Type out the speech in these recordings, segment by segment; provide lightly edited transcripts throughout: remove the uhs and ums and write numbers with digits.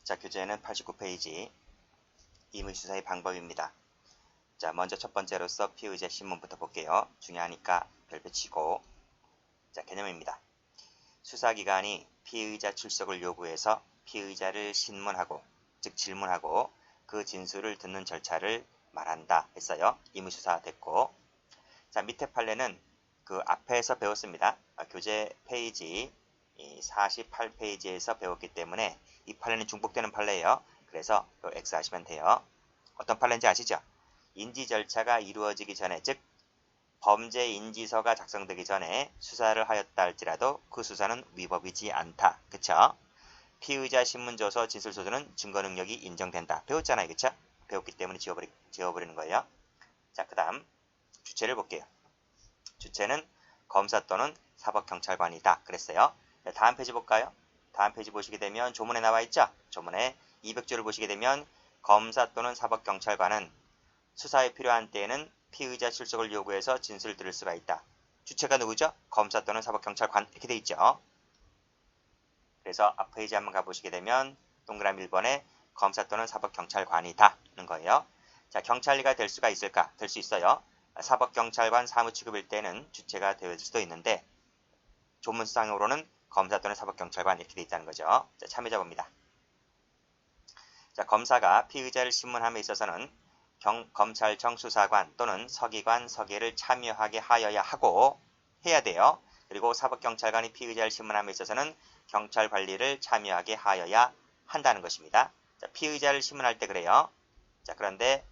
자, 교재는 89페이지 임의수사의 방법입니다. 자, 먼저 첫 번째로서 피의자 신문부터 볼게요. 중요하니까 별표 치고. 자, 개념입니다. 수사기관이 피의자 출석을 요구해서 피의자를 신문하고, 즉 질문하고 그 진술을 듣는 절차를 말한다 했어요. 임의수사 됐고. 자, 밑에 판례는 그 앞에서 배웠습니다. 교재 페이지 48페이지에서 배웠기 때문에 이 판례는 중복되는 판례예요. 그래서 X 하시면 돼요. 어떤 판례인지 아시죠? 인지 절차가 이루어지기 전에, 즉 범죄 인지서가 작성되기 전에 수사를 하였다 할지라도 그 수사는 위법이지 않다. 그쵸? 피의자 신문조서 진술조서는 증거 능력이 인정된다. 배웠잖아요. 그쵸? 배웠기 때문에 지워버리는 거예요. 자, 그 다음 주체를 볼게요. 주체는 검사 또는 사법경찰관이다. 그랬어요. 네, 다음 페이지 볼까요? 다음 페이지 보시게 되면 조문에 나와 있죠? 조문에 200조를 보시게 되면 검사 또는 사법경찰관은 수사에 필요한 때에는 피의자 출석을 요구해서 진술을 들을 수가 있다. 주체가 누구죠? 검사 또는 사법경찰관 이렇게 돼 있죠. 그래서 앞 페이지 한번 가보시게 되면 동그라미 1번에 검사 또는 사법경찰관이다 는 거예요. 자, 경찰리가 될 수가 있을까? 될 수 있어요. 사법경찰관 사무취급일 때는 주체가 될 수도 있는데 조문상으로는 검사 또는 사법경찰관 이렇게 돼 있다는 거죠. 자, 참여자 봅니다. 자, 검사가 피의자를 신문함에 있어서는 검찰청 수사관 또는 서기관 서계를 참여하게 하여야 하고 해야 돼요. 그리고 사법경찰관이 피의자를 신문함에 있어서는 경찰 관리를 참여하게 하여야 한다는 것입니다. 자, 피의자를 신문할 때 그래요. 자, 그런데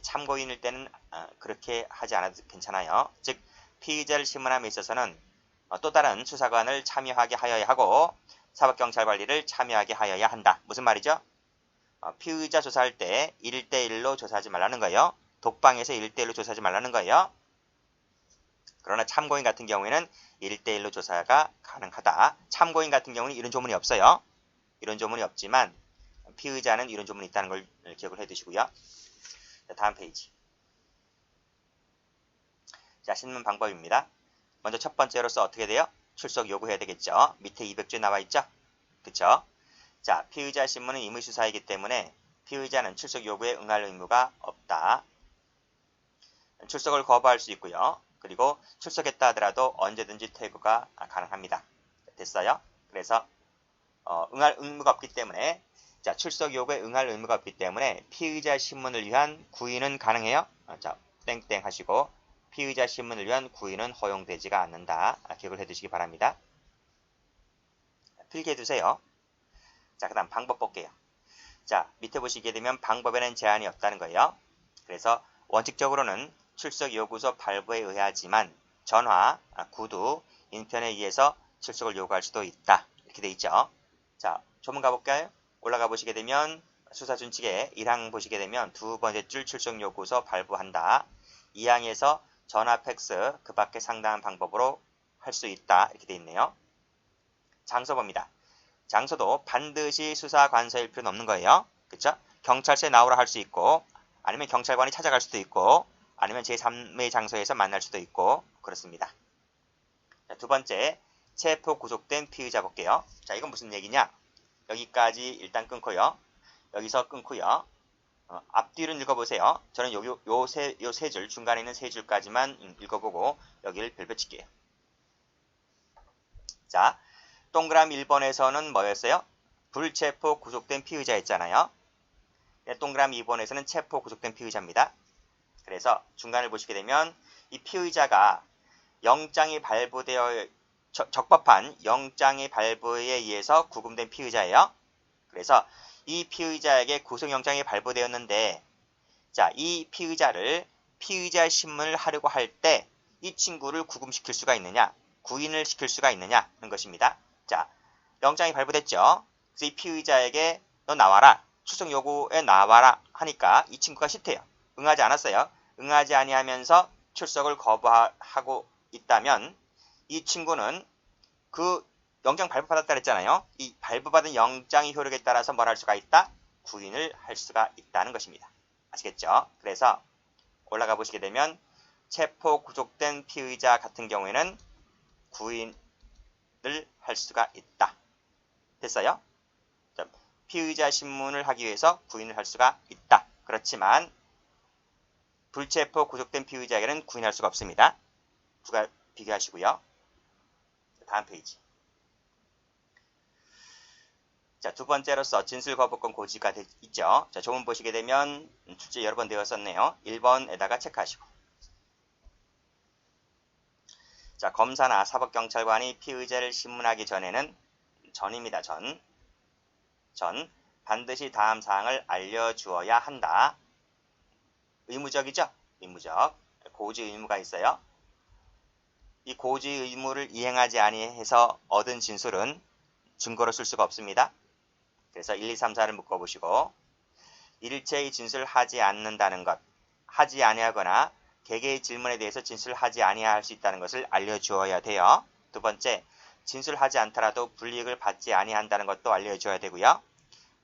참고인일 때는 그렇게 하지 않아도 괜찮아요. 즉 피의자를 신문함에 있어서는 또 다른 수사관을 참여하게 하여야 하고 사법경찰 관리를 참여하게 하여야 한다. 무슨 말이죠? 피의자 조사할 때 1대1로 조사하지 말라는 거예요. 독방에서 1대1로 조사하지 말라는 거예요. 그러나 참고인 같은 경우에는 1대1로 조사가 가능하다. 참고인 같은 경우는 이런 조문이 없어요. 이런 조문이 없지만 피의자는 이런 조문이 있다는 걸 기억을 해두시고요. 자, 다음 페이지. 자, 신문 방법입니다. 먼저 첫 번째로서 어떻게 돼요? 출석 요구해야 되겠죠. 밑에 200조에 나와 있죠. 그쵸? 자, 피의자 신문은 임의수사이기 때문에 피의자는 출석 요구에 응할 의무가 없다. 출석을 거부할 수 있고요. 그리고 출석했다 하더라도 언제든지 퇴거가 가능합니다. 됐어요? 그래서 응할 의무가 없기 때문에 자, 출석 요구에 응할 의무가 없기 때문에 피의자 신문을 위한 구인은 가능해요. 자, 땡땡 하시고 피의자 신문을 위한 구인은 허용되지가 않는다. 기억을 해두시기 바랍니다. 필기해두세요. 자, 그 다음 방법 볼게요. 자, 밑에 보시게 되면 방법에는 제한이 없다는 거예요. 그래서 원칙적으로는 출석 요구서 발부에 의하지만 전화, 구두, 인편에 의해서 출석을 요구할 수도 있다. 이렇게 돼 있죠. 자, 조문 가볼까요? 올라가 보시게 되면 수사준칙에 1항 보시게 되면 두 번째 줄 출석 요구서 발부한다. 2항에서 전화, 팩스, 그 밖에 상당한 방법으로 할 수 있다. 이렇게 돼 있네요. 장소 봅니다. 장소도 반드시 수사관서일 필요는 없는 거예요. 그쵸? 경찰서에 나오라 할 수 있고 아니면 경찰관이 찾아갈 수도 있고 아니면 제3의 장소에서 만날 수도 있고 그렇습니다. 자, 두 번째, 체포 구속된 피의자 볼게요. 자, 이건 무슨 얘기냐? 여기까지 일단 끊고요. 여기서 끊고요. 앞뒤를 읽어보세요. 저는 요 세 줄, 중간에 있는 세 줄까지만 읽어보고 여기를 별표 칠게요. 자, 동그라미 1번에서는 뭐였어요? 불체포 구속된 피의자였잖아요. 동그라미 2번에서는 체포 구속된 피의자입니다. 그래서 중간을 보시게 되면 이 피의자가 영장이 발부되어 적법한 영장의 발부에 의해서 구금된 피의자예요. 그래서 이 피의자에게 구속영장이 발부되었는데 자, 이 피의자를 피의자 신문을 하려고 할 때 이 친구를 구금시킬 수가 있느냐, 구인을 시킬 수가 있느냐 하는 것입니다. 자, 영장이 발부됐죠. 그래서 이 피의자에게 너 나와라, 출석 요구에 나와라 하니까 이 친구가 싫대요. 응하지 않았어요. 응하지 아니하면서 출석을 거부하고 있다면 이 친구는 그 영장 발부받았다 그랬잖아요. 이 발부받은 영장의 효력에 따라서 뭘 할 수가 있다? 구인을 할 수가 있다는 것입니다. 아시겠죠? 그래서 올라가 보시게 되면 체포 구속된 피의자 같은 경우에는 구인을 할 수가 있다. 됐어요? 자, 피의자 신문을 하기 위해서 구인을 할 수가 있다. 그렇지만 불체포 구속된 피의자에게는 구인할 수가 없습니다. 비교하시고요. 다음 페이지. 자, 두 번째로서 진술 거부권 고지가 있죠. 자, 조문 보시게 되면 출제 여러 번 되어 썼네요. 1번에다가 체크하시고. 자, 검사나 사법경찰관이 피의자를 신문하기 전에는 전입니다. 전 반드시 다음 사항을 알려주어야 한다. 의무적이죠? 의무적. 고지 의무가 있어요. 이 고지 의무를 이행하지 아니해서 얻은 진술은 증거로 쓸 수가 없습니다. 그래서 1, 2, 3, 4를 묶어보시고 일체의 진술하지 않는다는 것, 하지 아니하거나 개개의 질문에 대해서 진술하지 아니할 수 있다는 것을 알려주어야 돼요. 두 번째, 진술하지 않더라도 불이익을 받지 아니한다는 것도 알려줘야 되고요.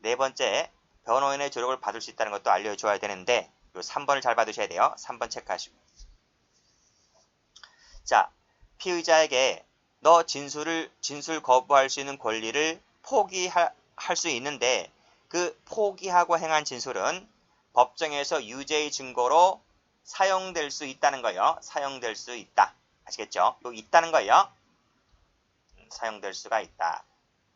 네 번째, 변호인의 조력을 받을 수 있다는 것도 알려줘야 되는데 요 3번을 잘 받으셔야 돼요. 3번 체크하시고. 자, 피의자에게 너 진술 거부할 수 있는 권리를 포기할 수 있는데 그 포기하고 행한 진술은 법정에서 유죄의 증거로 사용될 수 있다는 거예요. 사용될 수 있다. 아시겠죠? 요 있다는 거예요. 사용될 수가 있다.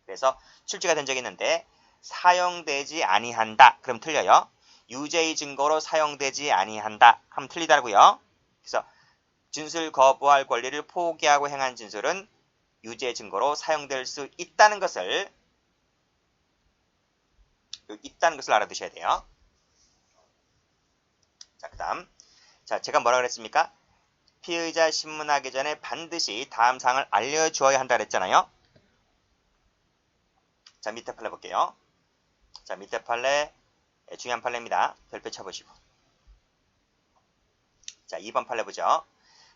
그래서 출제가 된 적이 있는데 사용되지 아니한다. 그럼 틀려요. 유죄의 증거로 사용되지 아니한다. 하면 틀리다고요. 그래서 진술 거부할 권리를 포기하고 행한 진술은 유죄 증거로 사용될 수 있다는 것을 알아두셔야 돼요. 자, 그 다음. 자, 제가 뭐라 그랬습니까? 피의자 신문하기 전에 반드시 다음 사항을 알려주어야 한다 그랬잖아요. 자, 밑에 판례 볼게요. 자, 밑에 판례 중요한 판례입니다. 별표 쳐보시고. 자, 2번 판례 보죠.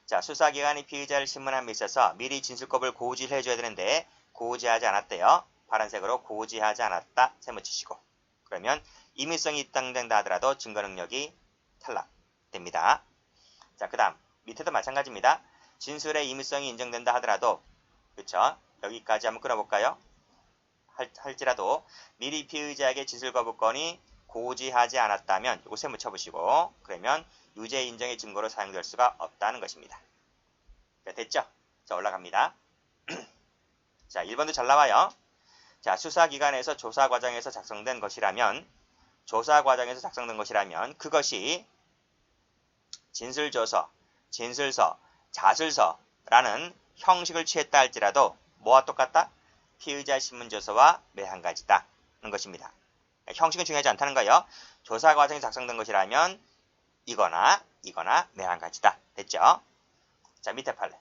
자, 수사기관이 피의자를 신문함에 있어서 미리 진술법을 고지를 해줘야 되는데 고지하지 않았대요. 파란색으로 고지하지 않았다. 세모 치시고. 그러면 임의성이 입당된다 하더라도 증거 능력이 탈락됩니다. 자, 그 다음 밑에도 마찬가지입니다. 진술의 임의성이 인정된다 하더라도 그쵸? 여기까지 한번 끊어볼까요? 할지라도 미리 피의자에게 진술 거부권이 고지하지 않았다면 이거 세모 쳐보시고 그러면 유죄 인정의 증거로 사용될 수가 없다는 것입니다. 자, 됐죠? 자, 올라갑니다. 자, 1번도 잘 나와요. 자, 수사기관에서 조사 과정에서 작성된 것이라면 그것이 진술조서, 진술서, 자술서라는 형식을 취했다 할지라도 뭐와 똑같다? 피의자 신문조서와 매한 가지다 는 것입니다. 형식은 중요하지 않다는 거예요. 조사 과정에 작성된 것이라면 이거나 매한 가지다. 됐죠? 자, 밑에 판례.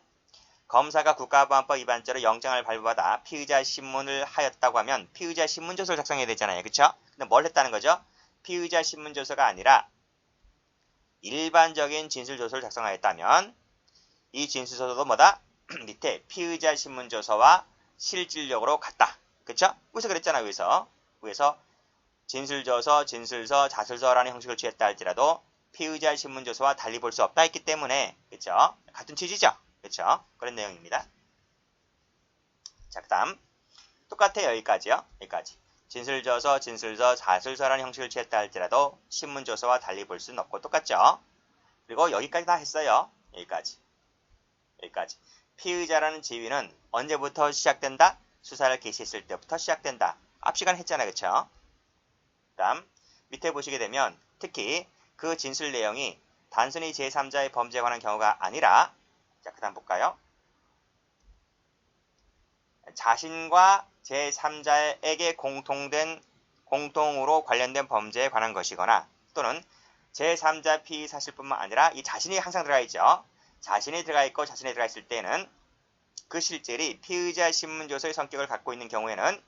검사가 국가보안법 위반죄로 영장을 발부받아 피의자 신문을 하였다고 하면 피의자 신문조서를 작성해야 되잖아요. 그쵸? 근데 뭘 했다는 거죠? 피의자 신문조서가 아니라 일반적인 진술조서를 작성하였다면 이 진술조서도 뭐다? 밑에 피의자 신문조서와 실질적으로 같다. 그쵸? 여기서 그랬잖아요. 위에서 진술조서, 진술서, 자술서라는 형식을 취했다 할지라도 피의자 신문조서와 달리 볼 수 없다 했기 때문에 그쵸? 같은 취지죠? 그쵸? 그런 내용입니다. 자, 그 다음 똑같아요. 여기까지요. 여기까지. 진술조서, 진술서, 자술서라는 형식을 취했다 할지라도 신문조서와 달리 볼 수는 없고 똑같죠? 그리고 여기까지 다 했어요. 여기까지. 피의자라는 지위는 언제부터 시작된다? 수사를 개시했을 때부터 시작된다. 앞 시간에 했잖아요. 그쵸? 그 다음 밑에 보시게 되면 특히 그 진술 내용이 단순히 제3자의 범죄에 관한 경우가 아니라 자, 그 다음 볼까요? 자신과 제3자에게 공통으로 관련된 범죄에 관한 것이거나 또는 제3자 피의 사실뿐만 아니라 이 자신이 항상 들어가 있죠. 자신이 들어가 있고 자신이 들어가 있을 때는 그 실질이 피의자 신문조서의 성격을 갖고 있는 경우에는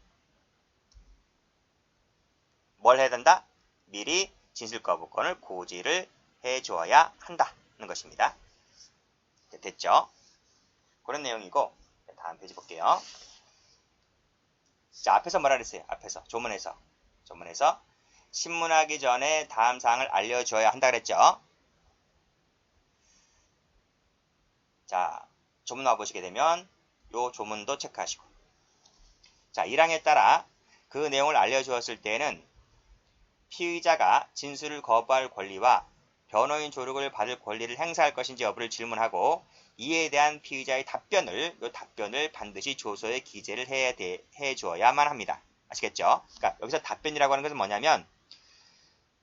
뭘 해야 된다? 미리 진술거부권을 고지를 해줘야 한다는 것입니다. 됐죠? 그런 내용이고 다음 페이지 볼게요. 자, 앞에서 뭐라 그랬어요? 앞에서 조문에서 신문하기 전에 다음 사항을 알려줘야 한다 그랬죠? 자, 조문 와보시게 되면 요 조문도 체크하시고 자, 1항에 따라 그 내용을 알려주었을 때에는 피의자가 진술을 거부할 권리와 변호인 조력을 받을 권리를 행사할 것인지 여부를 질문하고 이에 대한 피의자의 답변을 반드시 조서에 기재를 해 주어야만 합니다. 아시겠죠? 그러니까 여기서 답변이라고 하는 것은 뭐냐면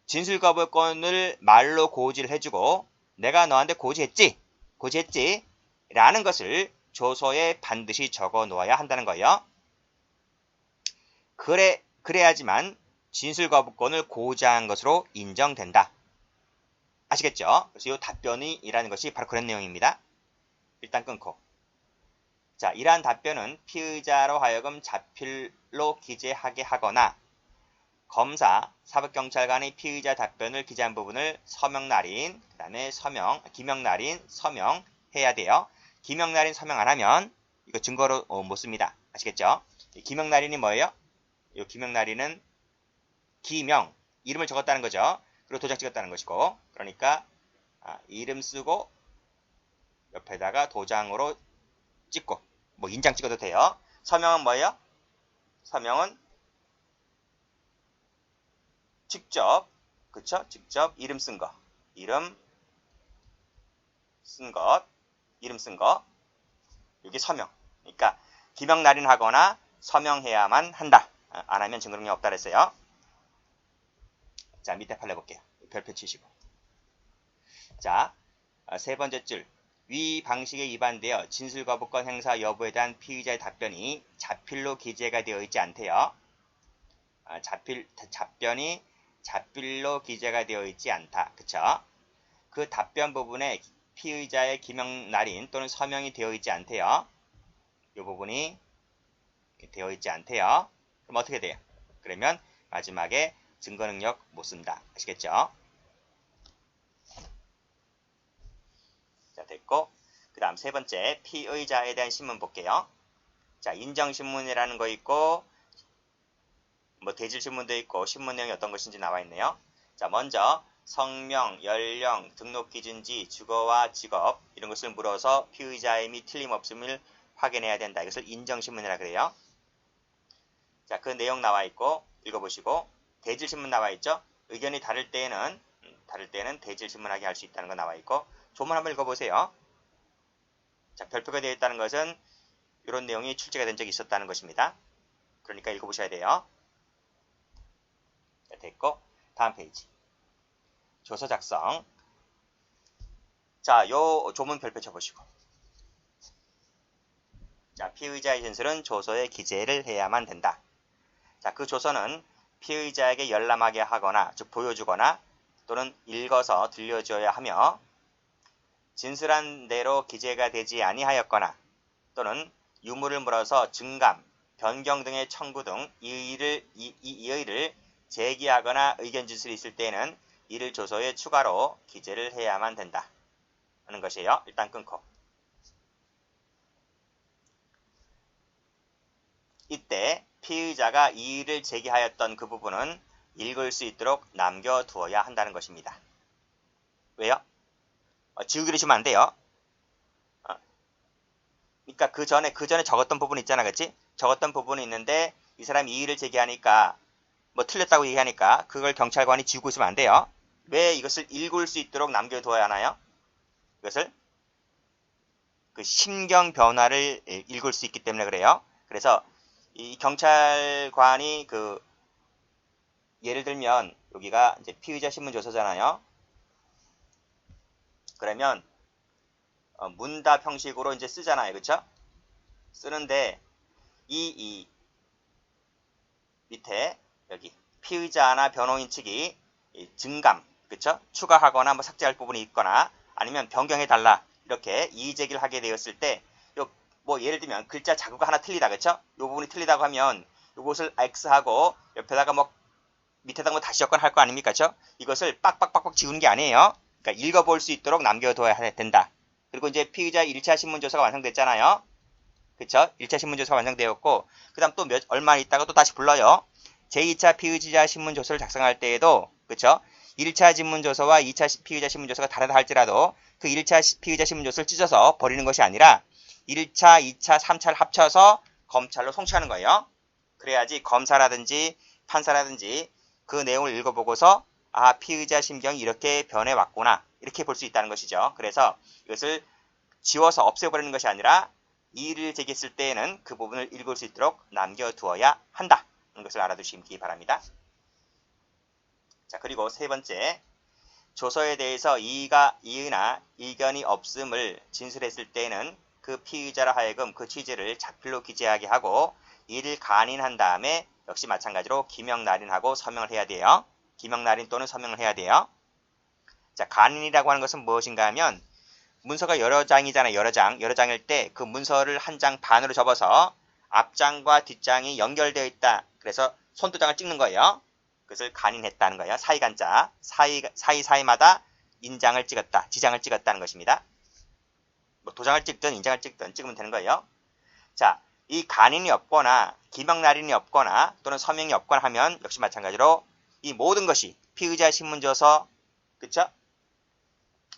진술 거부권을 말로 고지를 해주고 내가 너한테 고지했지 라는 것을 조서에 반드시 적어 놓아야 한다는 거예요. 그래야지만 진술 거부권을 고지한 것으로 인정된다. 아시겠죠? 그래서 이 답변이라는 것이 바로 그런 내용입니다. 일단 끊고. 자, 이러한 답변은 피의자로 하여금 자필로 기재하게 하거나 검사, 사법경찰관의 피의자 답변을 기재한 부분을 서명날인, 그 다음에 기명날인, 서명해야 돼요. 기명날인 서명 안 하면 이거 증거로 못 씁니다. 아시겠죠? 기명날인이 뭐예요? 이 기명날인은 기명, 이름을 적었다는 거죠. 그리고 도장 찍었다는 것이고, 그러니까 이름 쓰고 옆에다가 도장으로 찍고, 뭐 인장 찍어도 돼요. 서명은 뭐예요? 서명은 직접, 그쵸? 직접 이름 쓴 거, 이름 쓴 거, 이게 서명. 그러니까 기명날인하거나 서명해야만 한다. 안 하면 증거능력 없다 그랬어요. 자, 밑에 판례 볼게요. 별표 치시고. 자, 세 번째 줄. 위 방식에 위반되어 진술거부권 행사 여부에 대한 피의자의 답변이 자필로 기재가 되어 있지 않대요. 답변이 자필로 기재가 되어 있지 않다. 그쵸? 그 답변 부분에 피의자의 기명날인 또는 서명이 되어 있지 않대요. 이 부분이 되어 있지 않대요. 그럼 어떻게 돼요? 그러면 마지막에 증거능력 못 쓴다. 아시겠죠? 자, 됐고. 그 다음 세 번째, 피의자에 대한 신문 볼게요. 자, 인정신문이라는 거 있고, 뭐 대질신문도 있고, 신문 내용이 어떤 것인지 나와 있네요. 자, 먼저 성명, 연령, 등록기준지, 주거와 직업 이런 것을 물어서 피의자의 미 틀림없음을 확인해야 된다. 이것을 인정신문이라 그래요. 자, 그 내용 나와 있고 읽어보시고 대질신문 나와 있죠. 의견이 다를 때에는 대질신문하게 할 수 있다는 거 나와 있고 조문 한번 읽어보세요. 자, 별표가 되어 있다는 것은 이런 내용이 출제가 된 적이 있었다는 것입니다. 그러니까 읽어보셔야 돼요. 자, 됐고 다음 페이지. 조서 작성. 자, 요 조문 별표 쳐보시고. 자, 피의자의 진술은 조서에 기재를 해야만 된다. 자, 그 조서는 피의자에게 열람하게 하거나, 즉 보여주거나 또는 읽어서 들려줘야 하며 진술한 대로 기재가 되지 아니하였거나 또는 유무를 물어서 증감, 변경 등의 청구 등 이 의의를 제기하거나 의견 진술이 있을 때에는 이를 조서에 추가로 기재를 해야만 된다 하는 것이에요. 일단 끊고. 이때 피의자가 이의를 제기하였던 그 부분은 읽을 수 있도록 남겨두어야 한다는 것입니다. 왜요? 지우기로 주면 안 돼요. 그러니까 그 전에 적었던 부분 있잖아, 그치? 적었던 부분이 있는데 이 사람이 이의를 제기하니까 뭐 틀렸다고 얘기하니까 그걸 경찰관이 지우고 있으면 안 돼요. 왜 이것을 읽을 수 있도록 남겨두어야 하나요? 이것을 그 심경 변화를 읽을 수 있기 때문에 그래요. 그래서 이 경찰관이 예를 들면 여기가 이제 피의자 신문 조서잖아요. 그러면 문답 형식으로 이제 쓰잖아요, 그렇죠? 쓰는데 이 밑에 여기 피의자나 변호인 측이 증감, 그렇죠? 추가하거나 뭐 삭제할 부분이 있거나 아니면 변경해 달라 이렇게 이의 제기를 하게 되었을 때 뭐 예를 들면 글자 자구가 하나 틀리다, 그렇죠? 요 부분이 틀리다고 하면 요것을 X하고 옆에다가 뭐 밑에다가 뭐 다시 적거나 할 거 아닙니까? 그렇죠? 이것을 빡빡빡빡 지우는 게 아니에요. 그러니까 읽어볼 수 있도록 남겨둬야 된다. 그리고 이제 피의자 1차 신문조서가 완성됐잖아요. 그쵸? 1차 신문조서가 완성되었고 그 다음 또 얼마 있다가 또 다시 불러요. 제2차 피의자 신문조서를 작성할 때에도 그쵸? 1차 신문조서와 2차 피의자 신문조서가 다르다 할지라도 그 1차 피의자 신문조서를 찢어서 버리는 것이 아니라 1차, 2차, 3차를 합쳐서 검찰로 송치하는 거예요. 그래야지 검사라든지 판사라든지 그 내용을 읽어보고서 아, 피의자 심경이 이렇게 변해왔구나 이렇게 볼 수 있다는 것이죠. 그래서 이것을 지워서 없애버리는 것이 아니라 이의를 제기했을 때에는 그 부분을 읽을 수 있도록 남겨두어야 한다 하는 것을 알아두시기 바랍니다. 자, 그리고 세 번째, 조서에 대해서 이의나 의견이 없음을 진술했을 때에는 그 피의자로 하여금 그 취지를 자필로 기재하게 하고 이를 간인한 다음에 역시 마찬가지로 기명날인하고 서명을 해야 돼요. 기명날인 또는 서명을 해야 돼요. 자, 간인이라고 하는 것은 무엇인가 하면 문서가 여러 장이잖아요. 여러 장일 때 그 문서를 한 장 반으로 접어서 앞장과 뒷장이 연결되어 있다. 그래서 손도장을 찍는 거예요. 그것을 간인했다는 거예요. 사이간자, 사이마다 인장을 찍었다, 지장을 찍었다는 것입니다. 뭐 도장을 찍든 인장을 찍든 찍으면 되는 거예요. 자, 이 간인이 없거나 기명날인이 없거나 또는 서명이 없거나 하면 역시 마찬가지로 이 모든 것이 피의자 신문조서, 그쵸?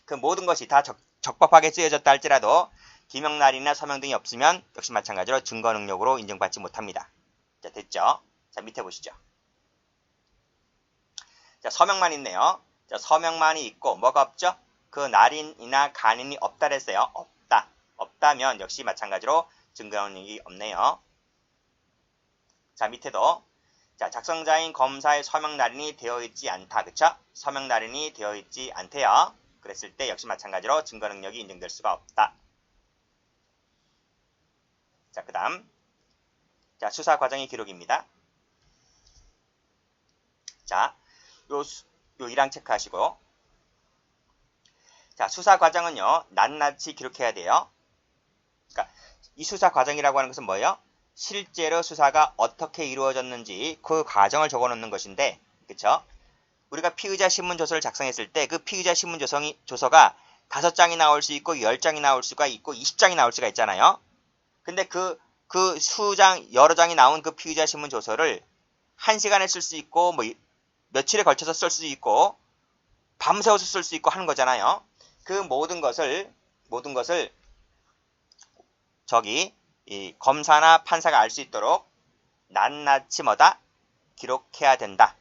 그 모든 것이 다 적법하게 쓰여졌다 할지라도 기명날인이나 서명 등이 없으면 역시 마찬가지로 증거 능력으로 인정받지 못합니다. 자, 됐죠? 자, 밑에 보시죠. 자, 서명만 있네요. 자, 서명만이 있고 뭐가 없죠? 그 날인이나 간인이 없다 그랬어요. 없다. 없다면 역시 마찬가지로 증거 능력이 없네요. 자, 밑에도 자, 작성자인 검사의 서명 날인이 되어 있지 않다. 그쵸? 서명 날인이 되어 있지 않대요. 그랬을 때 역시 마찬가지로 증거 능력이 인정될 수가 없다. 자, 그 다음 자, 수사 과정의 기록입니다. 자, 요 1항 체크하시고 자, 수사 과정은요 낱낱이 기록해야 돼요. 그러니까 이 수사 과정이라고 하는 것은 뭐예요? 실제로 수사가 어떻게 이루어졌는지 그 과정을 적어놓는 것인데, 그쵸? 우리가 피의자 신문조서를 작성했을 때 그 피의자 신문조서가 5장이 나올 수 있고 10장이 나올 수가 있고 20장이 나올 수가 있잖아요. 근데 그 여러 장이 나온 그 피의자 신문조서를 1시간에 쓸 수 있고 뭐 며칠에 걸쳐서 쓸 수 있고 밤새워서 쓸 수 있고 하는 거잖아요. 그 모든 것을 저기 이 검사나 판사가 알 수 있도록 낱낱이 기록해야 된다.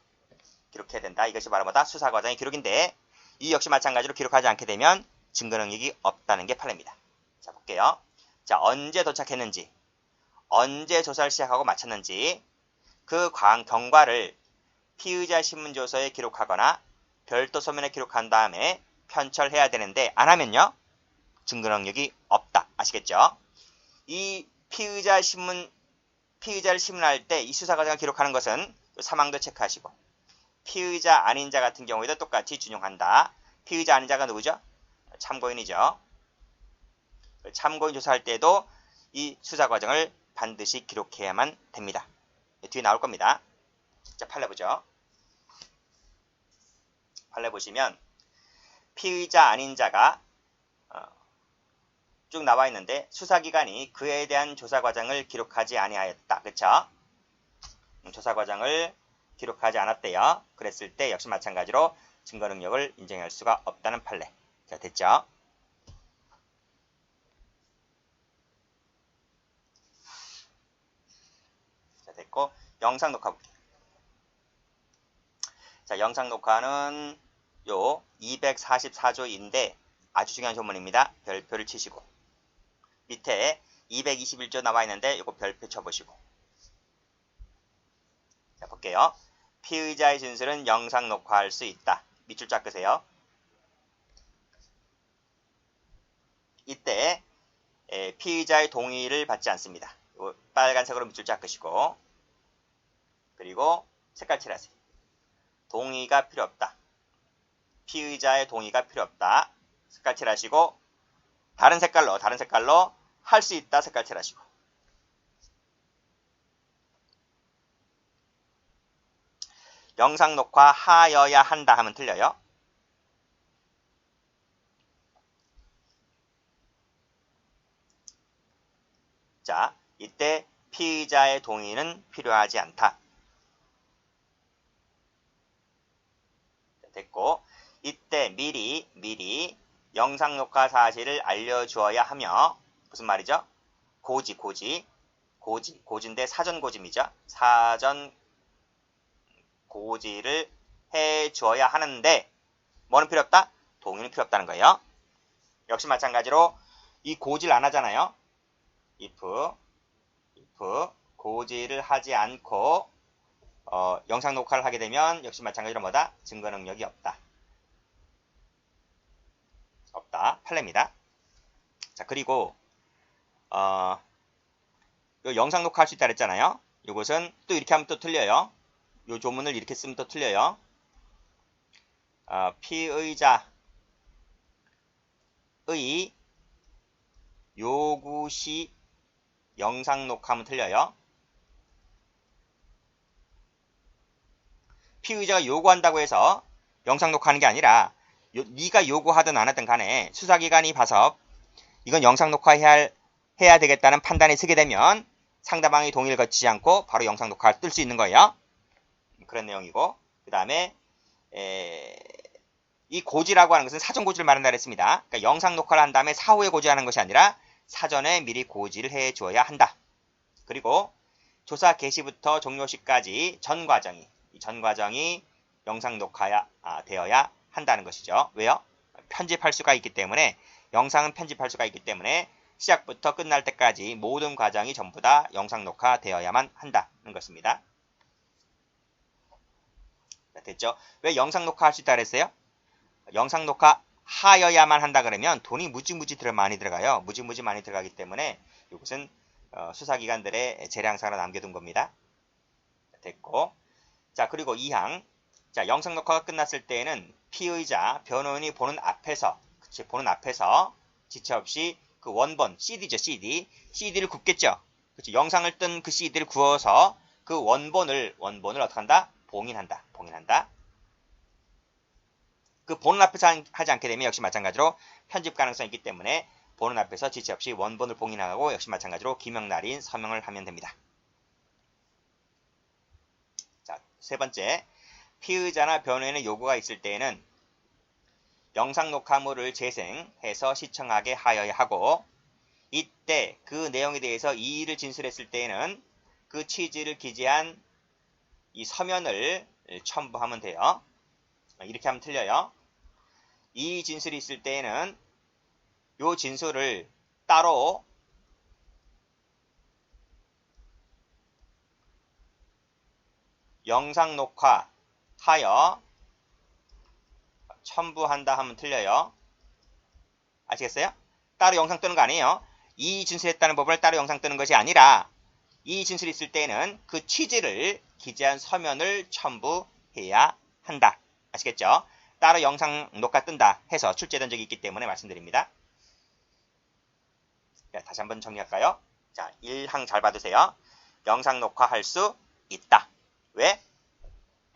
이것이 바로 수사 과정의 기록인데 이 역시 마찬가지로 기록하지 않게 되면 증거 능력이 없다는 게 판례입니다. 자, 볼게요. 자, 언제 도착했는지, 언제 조사를 시작하고 마쳤는지 그 경과를 피의자 신문조서에 기록하거나 별도 서면에 기록한 다음에 편철해야 되는데 안 하면요 증거 능력이 없다. 아시겠죠? 이 피의자를 신문할 때 이 수사 과정을 기록하는 것은 3항도 체크하시고 피의자 아닌 자 같은 경우에도 똑같이 준용한다. 피의자 아닌 자가 누구죠? 참고인이죠. 참고인 조사할 때도 이 수사 과정을 반드시 기록해야만 됩니다. 뒤에 나올 겁니다. 자, 판례 보죠. 판례 보시면 피의자 아닌 자가 쭉 나와 있는데 수사기관이 그에 대한 조사 과정을 기록하지 아니하였다. 그쵸? 조사 과정을 기록하지 않았대요. 그랬을 때 역시 마찬가지로 증거 능력을 인정할 수가 없다는 판례. 자, 됐죠? 자, 됐고 영상 녹화 볼게요. 자, 영상 녹화는 요 244조인데 아주 중요한 조문입니다. 별표를 치시고 밑에 221조 나와 있는데 이거 별표 쳐보시고 자, 볼게요. 피의자의 진술은 영상 녹화할 수 있다. 밑줄 쫙 그세요. 이때 피의자의 동의를 받지 않습니다. 빨간색으로 밑줄 쫙 그시고 그리고 색깔 칠하세요. 동의가 필요 없다. 피의자의 동의가 필요 없다. 색깔 칠하시고 다른 색깔로 할 수 있다. 색깔 칠하시고 영상 녹화 하여야 한다 하면 틀려요. 자, 이때 피의자의 동의는 필요하지 않다. 됐고 이때 미리 영상 녹화 사실을 알려주어야 하며 무슨 말이죠? 고지 고지인데 사전 고지이죠. 사전 고지를 해 주어야 하는데 뭐는 필요 없다? 동의는 필요 없다는 거예요. 역시 마찬가지로 이 고지를 안 하잖아요. if 고지를 하지 않고 영상 녹화를 하게 되면 역시 마찬가지로 뭐다? 증거 능력이 없다. 판례입니다. 자, 그리고 요 영상 녹화할 수 있다 그랬잖아요. 요것은 또 이렇게 하면 또 틀려요. 요 조문을 이렇게 쓰면 또 틀려요. 피의자의 요구 시 영상 녹화하면 틀려요. 피의자가 요구한다고 해서 영상 녹화하는 게 아니라 네가 요구하든 안 하든 간에 수사기관이 봐서 이건 영상 녹화해야 되겠다는 판단이 서게 되면 상대방의 동의를 거치지 않고 바로 영상 녹화를 뜰 수 있는 거예요. 그런 내용이고, 그 다음에 이 고지라고 하는 것은 사전 고지를 말한다 그랬습니다. 그러니까 영상 녹화를 한 다음에 사후에 고지하는 것이 아니라 사전에 미리 고지를 해 주어야 한다. 그리고 조사 개시부터 종료 시까지 전 과정이 영상 녹화되어야 한다는 것이죠. 왜요? 편집할 수가 있기 때문에, 영상은 편집할 수가 있기 때문에 시작부터 끝날 때까지 모든 과정이 전부 다 영상 녹화되어야만 한다는 것입니다. 됐죠? 왜 영상 녹화할 수 있다 그랬어요? 영상 녹화 하여야만 한다 그러면 돈이 무지무지 많이 들어가요. 무지무지 많이 들어가기 때문에 이것은 수사기관들의 재량상으로 남겨둔 겁니다. 됐고, 자, 그리고 2항. 자, 영상 녹화가 끝났을 때에는 피의자, 변호인이 보는 앞에서 지체 없이 그 원본, CD죠, CD를 굽겠죠. 그렇죠. 영상을 뜬 그 CD를 구워서 그 원본을 어떻게 한다? 봉인한다. 그 보는 앞에서 하지 않게 되면 역시 마찬가지로 편집 가능성이 있기 때문에 보는 앞에서 지체 없이 원본을 봉인하고 역시 마찬가지로 기명날인 서명을 하면 됩니다. 자, 세 번째. 피의자나 변호인의 요구가 있을 때에는 영상 녹화물을 재생해서 시청하게 하여야 하고, 이때 그 내용에 대해서 이의를 진술했을 때에는 그 취지를 기재한 이 서면을 첨부하면 돼요. 이렇게 하면 틀려요. 이의 진술이 있을 때에는 요 진술을 따로 영상 녹화하여 첨부한다 하면 틀려요. 아시겠어요? 따로 영상 뜨는 거 아니에요. 이의 진술했다는 법을 따로 영상 뜨는 것이 아니라 이의 진술이 있을 때는 그 취지를 기재한 서면을 첨부해야 한다. 아시겠죠? 따로 영상 녹화 뜬다 해서 출제된 적이 있기 때문에 말씀드립니다. 자, 다시 한번 정리할까요? 자, 1항 잘 봐두세요. 영상 녹화할 수 있다. 왜?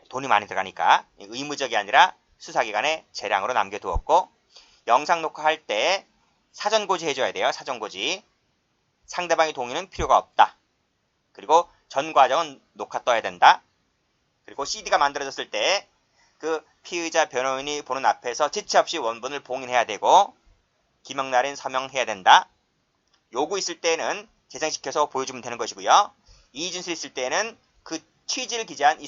돈이 많이 들어가니까. 의무적이 아니라 수사기관에 재량으로 남겨두었고, 영상 녹화할 때 사전 고지 해줘야 돼요. 사전 고지. 상대방의 동의는 필요가 없다. 그리고 전 과정은 녹화 떠야 된다. 그리고 CD가 만들어졌을 때 그 피의자 변호인이 보는 앞에서 지체 없이 원본을 봉인해야 되고 기명날인 서명해야 된다. 요구 있을 때는 재생시켜서 보여주면 되는 것이고요. 이의 진술 있을 때는 그 취지를 기재한 이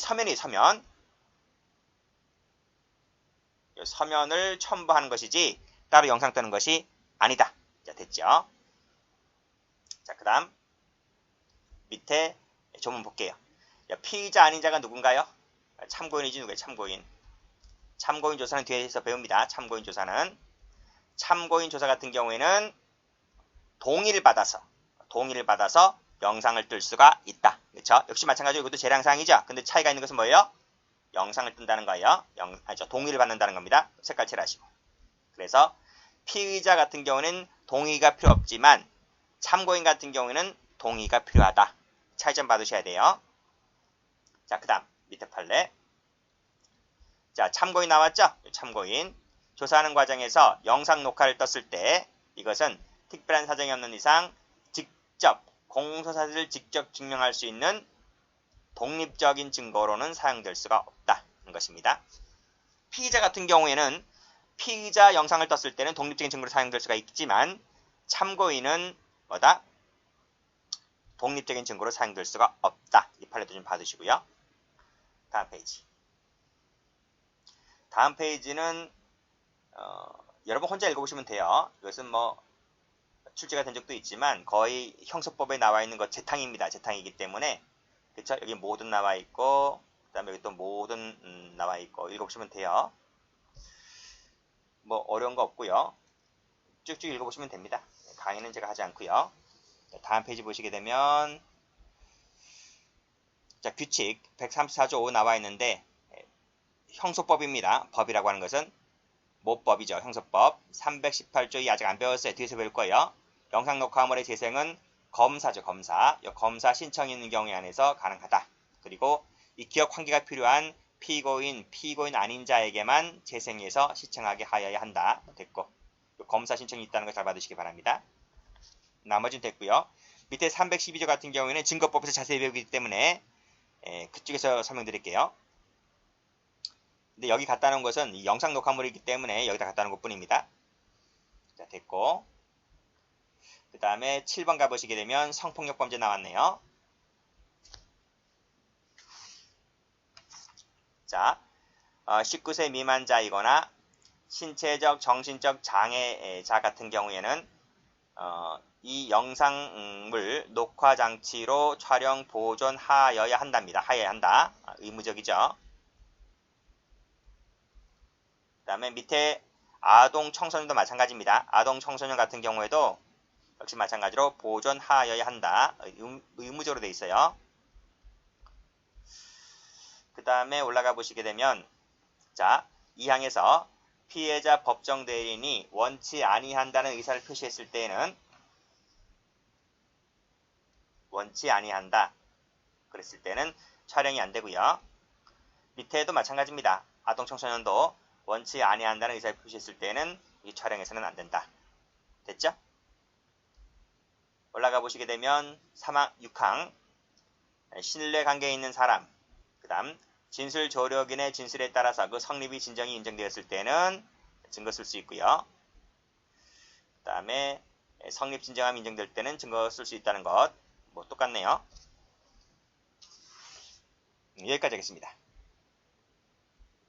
서면을 첨부하는 것이지 따로 영상 뜨는 것이 아니다. 자, 됐죠? 자, 그 다음 밑에 조문 볼게요. 피의자 아닌 자가 누군가요? 참고인이지. 누구예요? 참고인 조사는 뒤에서 배웁니다. 참고인 조사 같은 경우에는 동의를 받아서 영상을 뜰 수가 있다. 그렇죠? 역시 마찬가지로 이것도 재량사항이죠. 근데 차이가 있는 것은 뭐예요? 영상을 뜬다는 거예요. 동의를 받는다는 겁니다. 색깔 칠하시고. 그래서 피의자 같은 경우는 동의가 필요 없지만 참고인 같은 경우에는 동의가 필요하다. 차이점 받으셔야 돼요. 자, 그 다음 밑에 판례. 자, 참고인 나왔죠? 참고인. 조사하는 과정에서 영상 녹화를 떴을 때 이것은 특별한 사정이 없는 이상 공소사실을 직접 증명할 수 있는 독립적인 증거로는 사용될 수가 없다는 것입니다. 피의자 같은 경우에는 피의자 영상을 떴을 때는 독립적인 증거로 사용될 수가 있지만 참고인은 독립적인 증거로 사용될 수가 없다. 이 판례도 좀 받으시고요. 다음 페이지. 다음 페이지는 여러분 혼자 읽어보시면 돼요. 이것은 뭐 출제가 된 적도 있지만 거의 형소법에 나와 있는 것 재탕입니다. 재탕이기 때문에 그쵸? 여기 모든 나와 있고 그 다음에 여기 또 모든 나와 있고 읽어보시면 돼요. 뭐 어려운 거 없고요. 쭉쭉 읽어보시면 됩니다. 강의는 제가 하지 않고요. 다음 페이지 보시게 되면 자, 규칙 134조 5 나와 있는데 형소법입니다. 법이라고 하는 것은 모법이죠. 형소법 318조 2 아직 안 배웠어요. 뒤에서 배울 거예요. 영상 녹화물의 재생은 검사죠. 검사. 검사 신청이 있는 경우에 한해서 가능하다. 그리고 이 기억 환기가 필요한 피고인 아닌 자에게만 재생해서 시청하게 하여야 한다. 됐고 검사 신청이 있다는 걸 잘 받으시기 바랍니다. 나머지는 됐고요. 밑에 312조 같은 경우에는 증거법에서 자세히 배우기 때문에 그쪽에서 설명드릴게요. 근데 여기 갖다 놓은 것은 이 영상 녹화물이기 때문에 여기다 갖다 놓은 것 뿐입니다. 자, 됐고 그 다음에 7번 가보시게 되면 성폭력 범죄 나왔네요. 자, 19세 미만자이거나 신체적, 정신적 장애자 같은 경우에는 이 영상물 녹화 장치로 촬영 보존하여야 한답니다. 하여야 한다. 의무적이죠. 그 다음에 밑에 아동 청소년도 마찬가지입니다. 아동 청소년 같은 경우에도 역시 마찬가지로 보존하여야 한다. 의무적으로 되어 있어요. 그 다음에 올라가 보시게 되면 자, 2항에서 피해자 법정 대리인이 원치 아니한다는 의사를 표시했을 때에는 원치 아니한다. 그랬을 때는 촬영이 안 되고요. 밑에도 마찬가지입니다. 아동 청소년도 원치 아니한다는 의사를 표시했을 때는 이 촬영에서는 안 된다. 됐죠? 올라가 보시게 되면 6항 신뢰관계에 있는 사람 그 다음 진술 조력인의 진술에 따라서 그 성립이 진정이 인정되었을 때는 증거 쓸 수 있고요. 그 다음에 성립 진정함이 인정될 때는 증거 쓸 수 있다는 것 뭐 똑같네요. 여기까지 하겠습니다.